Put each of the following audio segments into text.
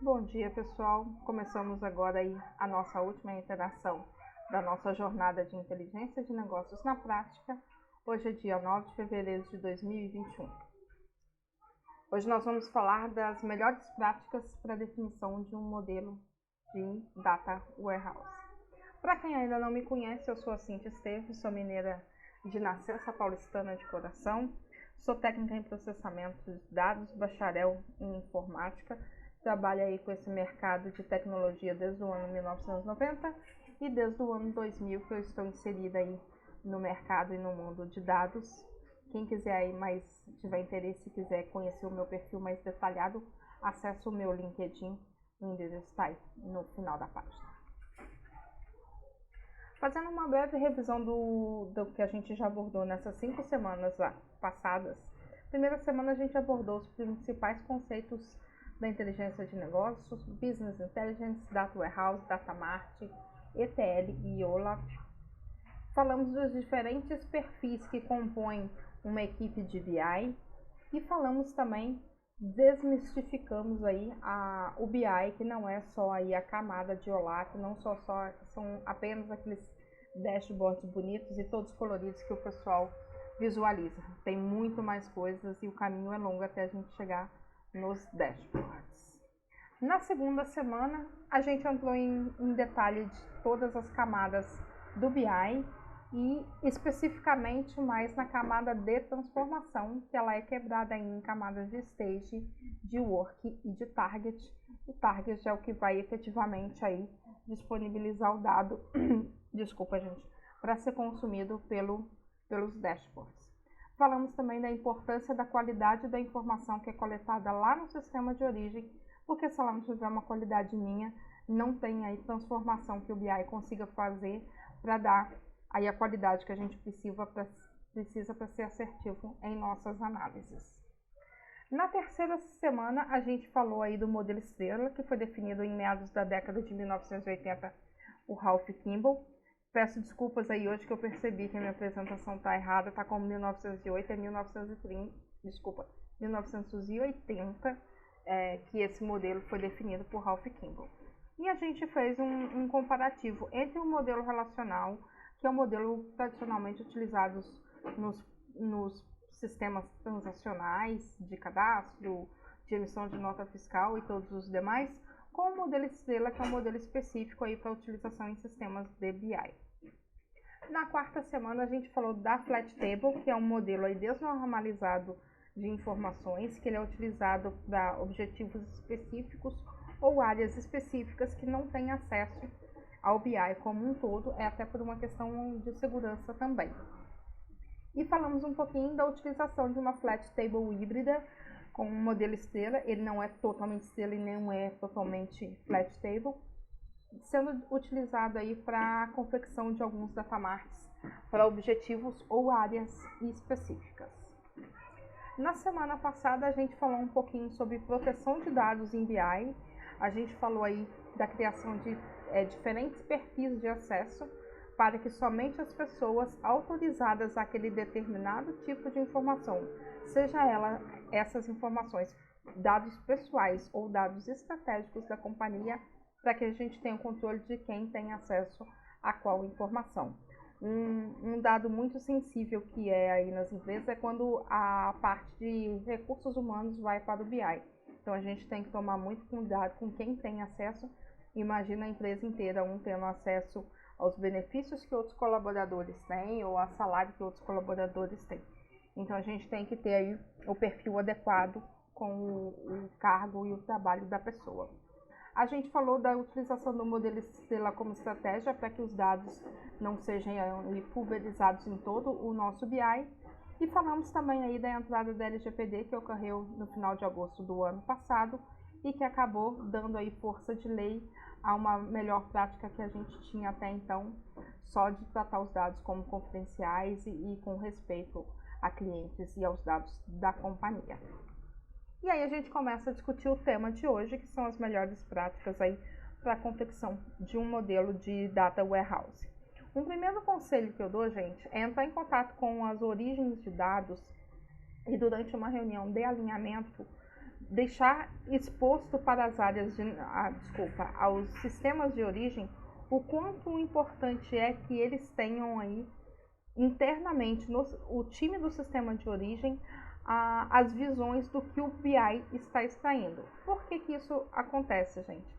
Bom dia, pessoal. Começamos agora aí a nossa última interação da nossa jornada de inteligência de negócios na prática. Hoje é dia 9 de fevereiro de 2021. Hoje nós vamos falar das melhores práticas para a definição de um modelo de Data Warehouse. Para quem ainda não me conhece, eu sou a Cintia Esteves, sou mineira de nascença, paulistana de coração, sou técnica em processamento de dados, bacharel em informática, trabalho aí com esse mercado de tecnologia desde o ano 1990 e desde o ano 2000 que eu estou inserida aí no mercado e no mundo de dados. Quem quiser aí mais, tiver interesse e quiser conhecer o meu perfil mais detalhado, acesse o meu LinkedIn, o endereço está aí no final da página. Fazendo uma breve revisão do que a gente já abordou nessas 5 semanas passadas. Primeira semana a gente abordou os principais conceitos da inteligência de negócios, Business Intelligence, Data Warehouse, Data Mart, ETL e OLAP. Falamos dos diferentes perfis que compõem uma equipe de BI e falamos também, desmistificamos aí o BI, que não é só aí a camada de OLAP, não são apenas aqueles dashboards bonitos e todos coloridos que o pessoal visualiza. Tem muito mais coisas e o caminho é longo até a gente chegar nos dashboards. Na segunda semana, a gente entrou em detalhe de todas as camadas do BI e especificamente mais na camada de transformação, que ela é quebrada em camadas de stage, de work e de target. O target é o que vai efetivamente aí disponibilizar o dado, desculpa gente, para ser consumido pelos dashboards. Falamos também da importância da qualidade da informação que é coletada lá no sistema de origem, porque se ela não tiver uma qualidade minha, não tem aí transformação que o BI consiga fazer para dar aí a qualidade que a gente precisa para ser assertivo em nossas análises. Na terceira semana, a gente falou aí do modelo estrela, que foi definido em meados da década de 1980 por Ralph Kimball. Peço desculpas aí hoje que eu percebi que a minha apresentação está errada, está como 1908, é 1980, que esse modelo foi definido por Ralph Kimball. E a gente fez um comparativo entre o modelo relacional, que é o modelo tradicionalmente utilizado nos sistemas transacionais de cadastro, de emissão de nota fiscal e todos os demais, com o modelo estrela, que é um modelo específico aí para utilização em sistemas de BI. Na quarta semana a gente falou da Flat Table, que é um modelo aí desnormalizado de informações, que ele é utilizado para objetivos específicos ou áreas específicas que não têm acesso ao BI como um todo, é até por uma questão de segurança também. E falamos um pouquinho da utilização de uma Flat Table híbrida com um modelo estrela. Ele não é totalmente estrela e não é totalmente Flat Table, sendo utilizado aí para a confecção de alguns datamarts para objetivos ou áreas específicas. Na semana passada a gente falou um pouquinho sobre proteção de dados em BI, a gente falou aí da criação de diferentes perfis de acesso para que somente as pessoas autorizadas àquele determinado tipo de informação, seja essas informações dados pessoais ou dados estratégicos da companhia, para que a gente tenha o controle de quem tem acesso a qual informação. Um dado muito sensível que é aí nas empresas é quando a parte de recursos humanos vai para o BI. Então a gente tem que tomar muito cuidado com quem tem acesso. Imagina a empresa inteira, um tendo acesso aos benefícios que outros colaboradores têm ou a salário que outros colaboradores têm. Então a gente tem que ter aí o perfil adequado com o cargo e o trabalho da pessoa. A gente falou da utilização do modelo estrela como estratégia para que os dados não sejam pulverizados em todo o nosso BI. E falamos também aí da entrada da LGPD, que ocorreu no final de agosto do ano passado e que acabou dando aí força de lei a uma melhor prática que a gente tinha até então, só de tratar os dados como confidenciais e com respeito a clientes e aos dados da companhia. E aí a gente começa a discutir o tema de hoje, que são as melhores práticas aí para a confecção de um modelo de Data Warehouse. Um primeiro conselho que eu dou, gente, é entrar em contato com as origens de dados e durante uma reunião de alinhamento deixar exposto para as áreas aos sistemas de origem, o quanto importante é que eles tenham aí internamente o time do sistema de origem as visões do que o BI está extraindo. Por que isso acontece, gente?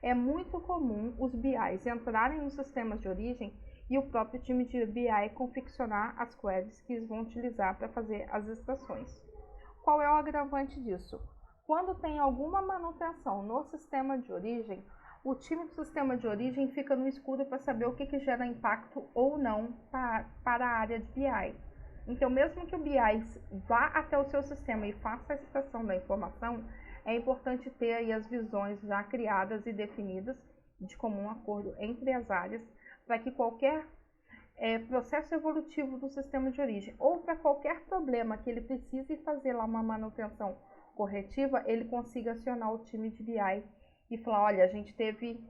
É muito comum os BIs entrarem nos sistemas de origem e o próprio time de BI confeccionar as queries que eles vão utilizar para fazer as extrações. Qual é o agravante disso? Quando tem alguma manutenção no sistema de origem, o time do sistema de origem fica no escuro para saber o que gera impacto ou não para a área de BI. Então, mesmo que o BI vá até o seu sistema e faça a extração da informação, é importante ter aí as visões já criadas e definidas de comum acordo entre as áreas, para que qualquer processo evolutivo do sistema de origem ou para qualquer problema que ele precise fazer lá uma manutenção corretiva, ele consiga acionar o time de BI e falar, olha, a gente teve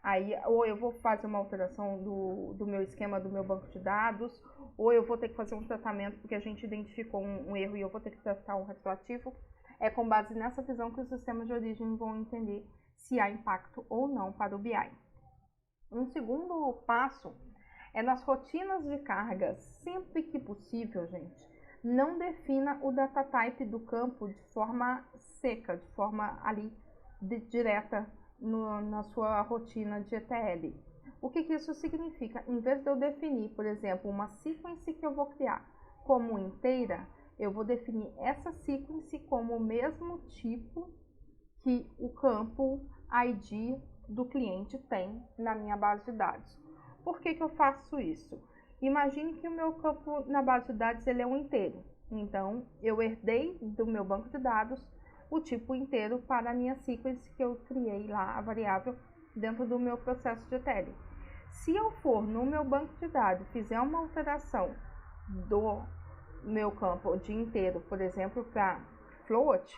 aí, ou eu vou fazer uma alteração do meu esquema, do meu banco de dados, ou eu vou ter que fazer um tratamento porque a gente identificou um erro e eu vou ter que tratar um retroativo. É com base nessa visão que os sistemas de origem vão entender se há impacto ou não para o BI. Um segundo passo é nas rotinas de carga, sempre que possível, gente, não defina o data type do campo de forma seca, de forma ali direta na sua rotina de ETL. O que isso significa? Em vez de eu definir, por exemplo, uma sequence que eu vou criar como inteira, eu vou definir essa sequence como o mesmo tipo que o campo ID do cliente tem na minha base de dados. Por que eu faço isso? Imagine que o meu campo na base de dados ele é um inteiro. Então, eu herdei do meu banco de dados o tipo inteiro para a minha sequence que eu criei lá, a variável, dentro do meu processo de ETL. Se eu for no meu banco de dados, fizer uma alteração do meu campo de inteiro, por exemplo, para float,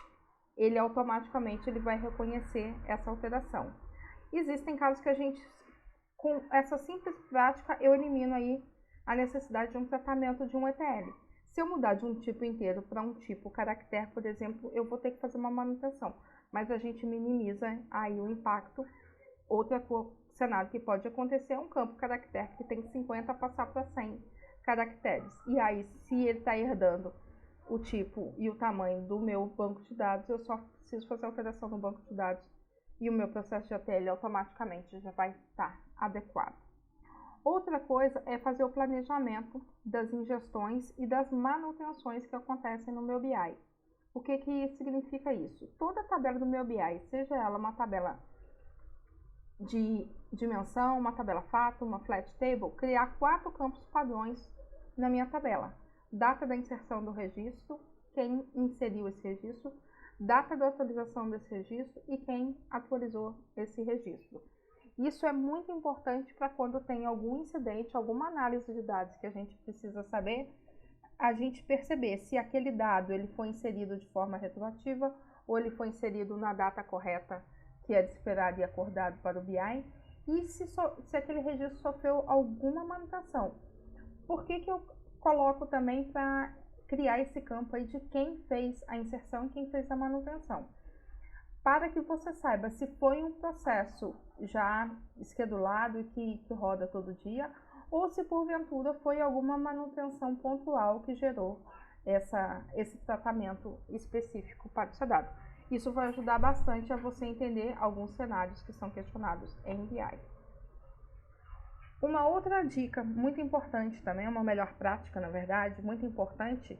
ele automaticamente vai reconhecer essa alteração. Existem casos que a gente, com essa simples prática, eu elimino aí a necessidade de um tratamento de um ETL. Se eu mudar de um tipo inteiro para um tipo caractere, por exemplo, eu vou ter que fazer uma manutenção, mas a gente minimiza aí o impacto. Outro cenário que pode acontecer é um campo caractere que tem 50 passar para 100 caracteres. E aí, se ele está herdando o tipo e o tamanho do meu banco de dados, eu só preciso fazer a alteração no banco de dados e o meu processo de ETL automaticamente já vai estar adequado. Outra coisa é fazer o planejamento das ingestões e das manutenções que acontecem no meu BI. O que significa isso? Toda tabela do meu BI, seja ela uma tabela de dimensão, uma tabela fato, uma flat table, criar 4 campos padrões na minha tabela. Data da inserção do registro, quem inseriu esse registro, data da atualização desse registro e quem atualizou esse registro. Isso é muito importante para quando tem algum incidente, alguma análise de dados que a gente precisa saber, a gente perceber se aquele dado ele foi inserido de forma retroativa ou ele foi inserido na data correta que é de esperado e acordado para o BI, e se aquele registro sofreu alguma manutenção. Por que eu coloco também para criar esse campo aí de quem fez a inserção e quem fez a manutenção? Para que você saiba se foi um processo já esquedulado e que roda todo dia, ou se porventura foi alguma manutenção pontual que gerou esse tratamento específico para o seu dado. Isso vai ajudar bastante a você entender alguns cenários que são questionados em BI. Uma outra dica muito importante também, uma melhor prática, na verdade, muito importante,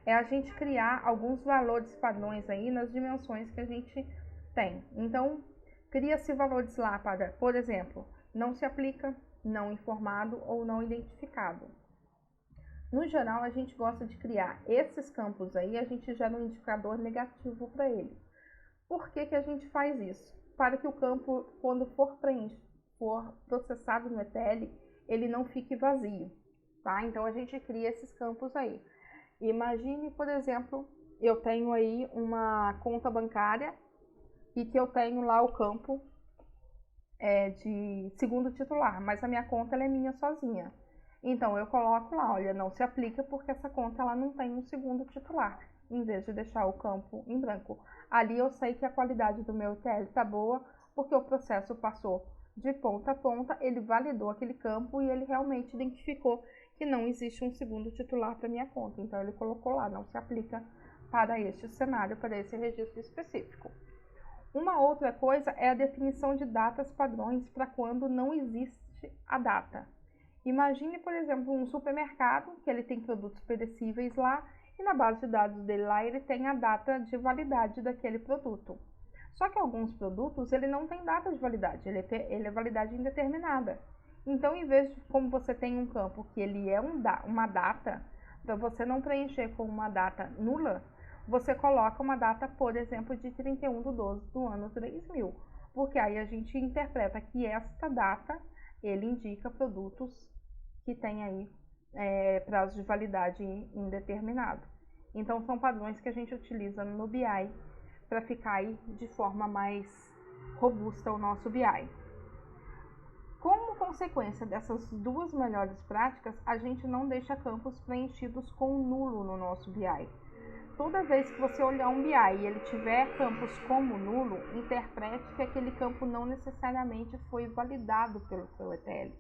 é a gente criar alguns valores padrões aí nas dimensões que a gente tem. Então, cria-se valores lá para, por exemplo, não se aplica, não informado ou não identificado. No geral, a gente gosta de criar esses campos aí, a gente gera um indicador negativo para ele. Por que a gente faz isso? Para que o campo, quando for processado no ETL, ele não fique vazio, tá? Então, a gente cria esses campos aí. Imagine, por exemplo, eu tenho aí uma conta bancária e que eu tenho lá o campo de segundo titular, mas a minha conta ela é minha sozinha. Então, eu coloco lá, olha, não se aplica porque essa conta ela não tem um segundo titular. em vez de deixar o campo em branco. Ali eu sei que a qualidade do meu ETL está boa, porque o processo passou de ponta a ponta, ele validou aquele campo e ele realmente identificou que não existe um segundo titular para minha conta. Então ele colocou lá, não se aplica para este cenário, para esse registro específico. Uma outra coisa é a definição de datas padrões para quando não existe a data. Imagine, por exemplo, um supermercado que ele tem produtos perecíveis lá e na base de dados dele lá ele tem a data de validade daquele produto. Só que alguns produtos ele não tem data de validade, ele é validade indeterminada. Então, em vez de, como você tem um campo que ele é uma data, para você não preencher com uma data nula, você coloca uma data, por exemplo, de 31/12 do ano 3000, porque aí a gente interpreta que esta data, ele indica produtos que têm aí prazo de validade indeterminado. Então, são padrões que a gente utiliza no BI para ficar aí de forma mais robusta o nosso BI. Como consequência dessas duas melhores práticas, a gente não deixa campos preenchidos com nulo no nosso BI. Toda vez que você olhar um BI e ele tiver campos como nulo, interprete que aquele campo não necessariamente foi validado pelo seu ETL.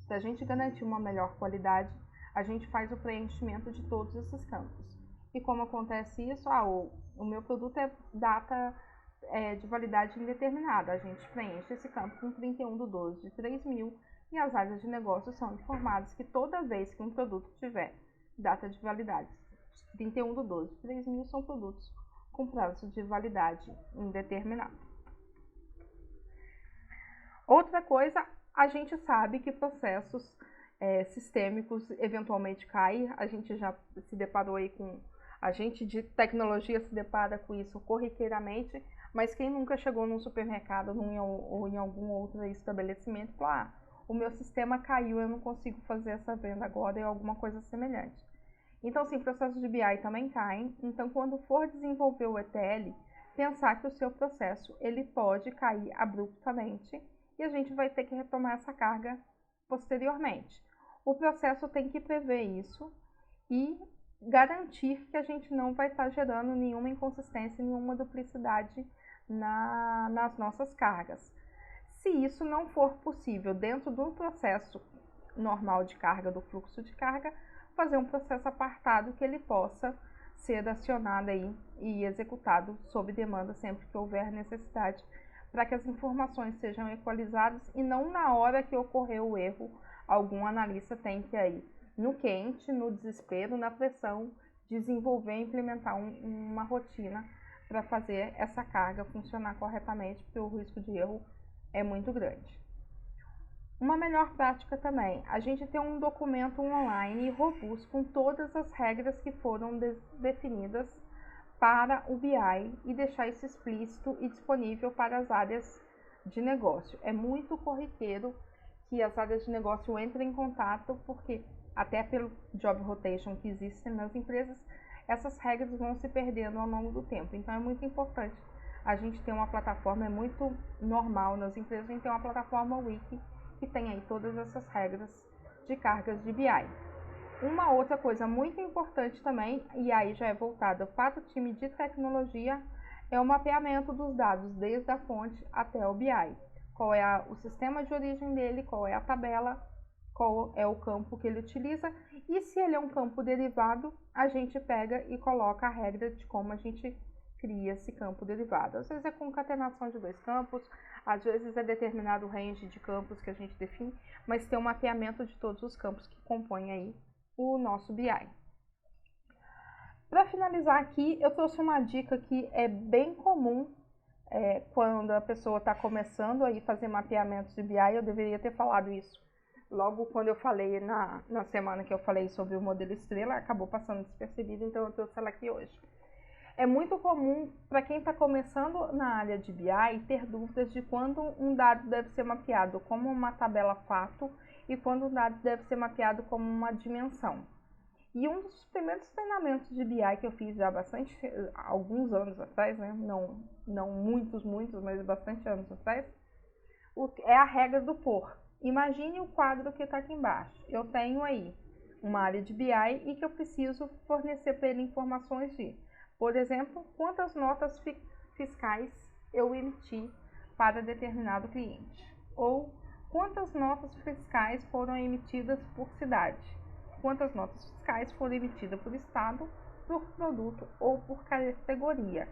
Se a gente garantir uma melhor qualidade, a gente faz o preenchimento de todos esses campos. E como acontece isso? O meu produto é data de validade indeterminada. A gente preenche esse campo com 31/12 de 3000 e as áreas de negócio são informadas que toda vez que um produto tiver data de validade 31/12 de 3000 são produtos com prazo de validade indeterminado. Outra coisa, a gente sabe que processos sistêmicos eventualmente caem. A gente já se deparou aí com... A gente de tecnologia se depara com isso corriqueiramente, mas quem nunca chegou num supermercado ou em algum outro estabelecimento e falou, o meu sistema caiu, eu não consigo fazer essa venda agora, ou alguma coisa semelhante. Então, assim, processos de BI também caem. Então, quando for desenvolver o ETL, pensar que o seu processo ele pode cair abruptamente e a gente vai ter que retomar essa carga posteriormente. O processo tem que prever isso e garantir que a gente não vai estar gerando nenhuma inconsistência, nenhuma duplicidade nas nossas cargas. Se isso não for possível dentro do processo normal de carga, do fluxo de carga, fazer um processo apartado que ele possa ser acionado aí e executado sob demanda sempre que houver necessidade, para que as informações sejam equalizadas e não na hora que ocorreu o erro, algum analista tem que aí, no quente, no desespero, na pressão, desenvolver e implementar uma rotina para fazer essa carga funcionar corretamente, porque o risco de erro é muito grande. Uma melhor prática também, a gente tem um documento online robusto com todas as regras que foram definidas para o BI e deixar isso explícito e disponível para as áreas de negócio. É muito corriqueiro que as áreas de negócio entrem em contato, porque até pelo job rotation que existe nas empresas, essas regras vão se perdendo ao longo do tempo. Então é muito importante a gente ter uma plataforma, é muito normal nas empresas a gente ter uma plataforma wiki que tem aí todas essas regras de cargas de BI. Uma outra coisa muito importante também, e aí já é voltada para o time de tecnologia, é o mapeamento dos dados desde a fonte até o BI. Qual é o sistema de origem dele, qual é a tabela, qual é o campo que ele utiliza, e se ele é um campo derivado, a gente pega e coloca a regra de como a gente cria esse campo derivado. Às vezes é concatenação de dois campos, às vezes é determinado range de campos que a gente define, mas tem um mapeamento de todos os campos que compõem aí o nosso BI. Para finalizar aqui, eu trouxe uma dica que é bem comum quando a pessoa está começando a fazer mapeamentos de BI. Eu deveria ter falado isso logo quando eu falei na semana que eu falei sobre o modelo estrela, acabou passando despercebido, então eu trouxe ela aqui hoje. É muito comum para quem está começando na área de BI ter dúvidas de quando um dado deve ser mapeado como uma tabela fato e quando um dado deve ser mapeado como uma dimensão. E um dos primeiros treinamentos de BI que eu fiz já alguns anos atrás, né? Não muitos, mas bastante anos atrás, é a regra do por. Imagine o quadro que está aqui embaixo. Eu tenho aí uma área de BI e que eu preciso fornecer para ele informações de Por exemplo, quantas notas fiscais eu emiti para determinado cliente, ou quantas notas fiscais foram emitidas por cidade, quantas notas fiscais foram emitidas por estado, por produto ou por categoria.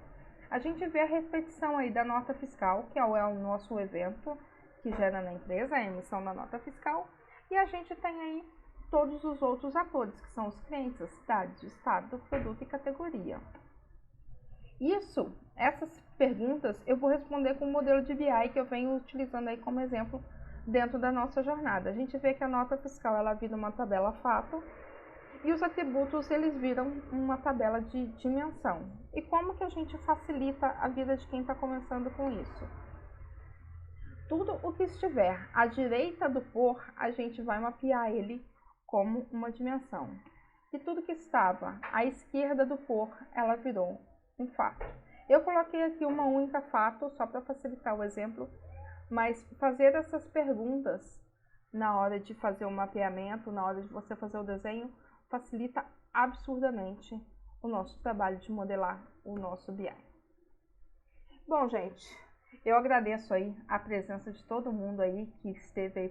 A gente vê a repetição aí da nota fiscal, que é o nosso evento que gera na empresa, a emissão da nota fiscal, e a gente tem aí todos os outros atores, que são os clientes, as cidades, o estado, produto e categoria. Essas perguntas eu vou responder com o modelo de BI que eu venho utilizando aí como exemplo dentro da nossa jornada. A gente vê que a nota fiscal ela vira uma tabela fato e os atributos eles viram uma tabela de dimensão. E como que a gente facilita a vida de quem está começando com isso? Tudo o que estiver à direita do por, a gente vai mapear ele como uma dimensão. E tudo que estava à esquerda do por, ela virou um fato. Eu coloquei aqui uma única fato, só para facilitar o exemplo, mas fazer essas perguntas na hora de fazer o mapeamento, na hora de você fazer o desenho, facilita absurdamente o nosso trabalho de modelar o nosso BI. Bom, gente, eu agradeço aí a presença de todo mundo aí que esteve aí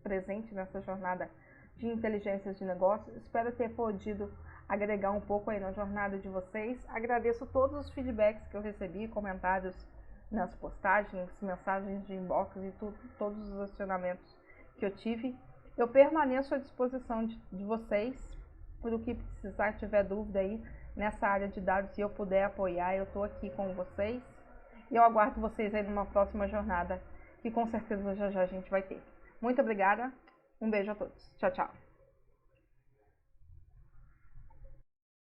presente nessa jornada de inteligência de negócio. Espero ter podido agregar um pouco aí na jornada de vocês. Agradeço todos os feedbacks que eu recebi, comentários nas postagens, mensagens de inbox e todos os acionamentos que eu tive. Eu permaneço à disposição de vocês, por o que precisar, tiver dúvida aí nessa área de dados e eu puder apoiar, eu estou aqui com vocês. E eu aguardo vocês aí numa próxima jornada, que com certeza já a gente vai ter. Muito obrigada, um beijo a todos. Tchau, tchau.